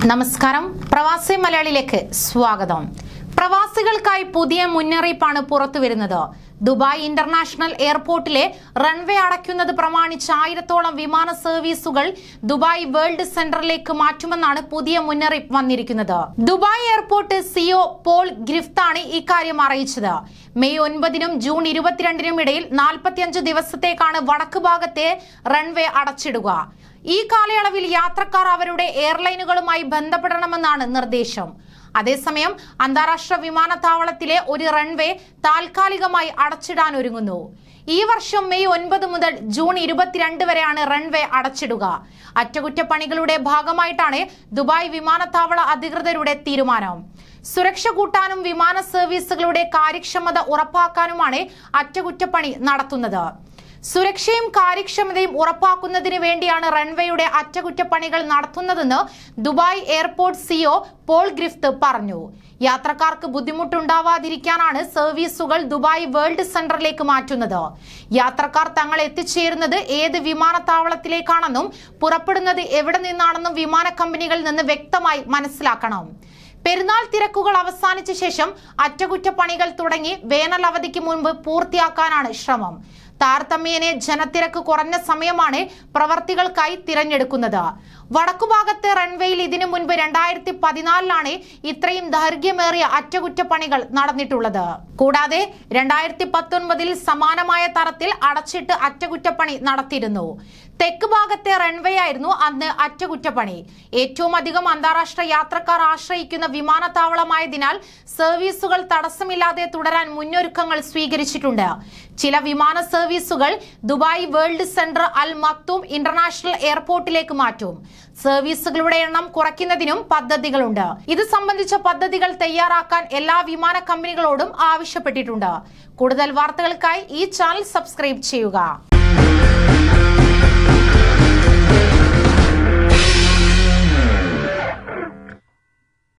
നമസ്കാരം, പ്രവാസി മലയാളിയിലേക്ക് സ്വാഗതം. പ്രവാസികൾക്കായി പുതിയ മുന്നറിയിപ്പാണ് പുറത്തുവരുന്നത്. ദുബായ് ഇന്റർനാഷണൽ എയർപോർട്ടിലെ റൺവേ അടയ്ക്കുന്നത് പ്രമാണിച്ച് 1000-ഓളം വിമാന സർവീസുകൾ ദുബായ് വേൾഡ് സെന്ററിലേക്ക് മാറ്റുമെന്നാണ് പുതിയ മുന്നറിയിപ്പ് വന്നിരിക്കുന്നത്. ദുബായ് എയർപോർട്ട് സിഇഒ പോൾ ഗ്രിഫ്താണ് ഇക്കാര്യം അറിയിച്ചത്. മെയ് 9-നും ജൂൺ 22-നും ഇടയിൽ 45 ദിവസത്തേക്കാണ് വടക്ക് ഭാഗത്തെ റൺവേ അടച്ചിടുക. ഈ കാലയളവിൽ യാത്രക്കാർ അവരുടെ എയർലൈനുകളുമായി ബന്ധപ്പെടണമെന്നാണ് നിർദ്ദേശം. അതേസമയം അന്താരാഷ്ട്ര വിമാനത്താവളത്തിലെ ഒരു റൺവേ താൽക്കാലികമായി അടച്ചിടാൻ ഒരുങ്ങുന്നു. ഈ വർഷം മെയ് 9 മുതൽ ജൂൺ 22 വരെയാണ് റൺവേ അടച്ചിടുക. അറ്റകുറ്റപ്പണികളുടെ ഭാഗമായിട്ടാണ് ദുബായ് വിമാനത്താവള അധികൃതരുടെ തീരുമാനം. സുരക്ഷ കൂട്ടാനും വിമാന സർവീസുകളുടെ കാര്യക്ഷമത ഉറപ്പാക്കാനുമാണ് അറ്റകുറ്റപ്പണി നടത്തുന്നത്. സുരക്ഷയും കാര്യക്ഷമതയും ഉറപ്പാക്കുന്നതിന് വേണ്ടിയാണ് റൺവേയുടെ അറ്റകുറ്റപ്പണികൾ നടത്തുന്നതെന്ന് ദുബായ് എയർപോർട്ട് സിഇഒ പോൾ ഗ്രിഫ്റ്റ് പറഞ്ഞു. യാത്രക്കാർക്ക് ബുദ്ധിമുട്ടുണ്ടാവാതിരിക്കാനാണ് സർവീസുകൾ ദുബായ് വേൾഡ് സെന്ററിലേക്ക് മാറ്റുന്നത്. യാത്രക്കാർ തങ്ങൾ എത്തിച്ചേരുന്നത് ഏത് വിമാനത്താവളത്തിലേക്കാണെന്നും പുറപ്പെടുന്നത് എവിടെ നിന്നാണെന്നും വിമാന കമ്പനികളിൽ നിന്ന് വ്യക്തമായി മനസ്സിലാക്കണം. പെരുന്നാൾ തിരക്കുകൾ അവസാനിച്ച ശേഷം അറ്റകുറ്റപ്പണികൾ തുടങ്ങി വേനൽ അവധിക്ക് മുൻപ് പൂർത്തിയാക്കാനാണ് ശ്രമം. താരതമ്യേന ജനത്തിരക്ക് കുറഞ്ഞ സമയമാണ് പ്രവർത്തികൾക്കായി തിരഞ്ഞെടുക്കുന്നത്. വടക്കുഭാഗത്തെ റൺവേയിൽ ഇതിനു മുൻപ് 2014-ലാണ് ഇത്രയും ദൈർഘ്യമേറിയ അറ്റകുറ്റപ്പണികൾ നടന്നിട്ടുള്ളത്. കൂടാതെ 2019-ൽ സമാനമായ തരത്തിൽ അടച്ചിട്ട് അറ്റകുറ്റപ്പണി നടത്തിയിരുന്നു. തെക്ക് ഭാഗത്തെ റൺവേ ആയിരുന്നു അന്ന് അറ്റകുറ്റപ്പണി. ഏറ്റവും അധികം അന്താരാഷ്ട്ര യാത്രക്കാർ ആശ്രയിക്കുന്ന വിമാനത്താവളമായതിനാൽ സർവീസുകൾ തടസ്സമില്ലാതെ തുടരാൻ മുന്നൊരുക്കങ്ങൾ സ്വീകരിച്ചിട്ടുണ്ട്. ചില വിമാന സർവീസുകൾ Dubai world centre Al Maktoum international എയർപോർട്ടിലേക്ക് മാറ്റും. സർവീസുകളുടെ എണ്ണം കുറയ്ക്കുന്നതിനും പദ്ധതികളുണ്ട്. ഇത് സംബന്ധിച്ച പദ്ധതികൾ തയ്യാറാക്കാൻ എല്ലാ വിമാന കമ്പനികളോടും ആവശ്യപ്പെട്ടിട്ടുണ്ട്. കൂടുതൽ വാർത്തകൾക്കായി ഈ ചാനൽ സബ്സ്ക്രൈബ് ചെയ്യുക.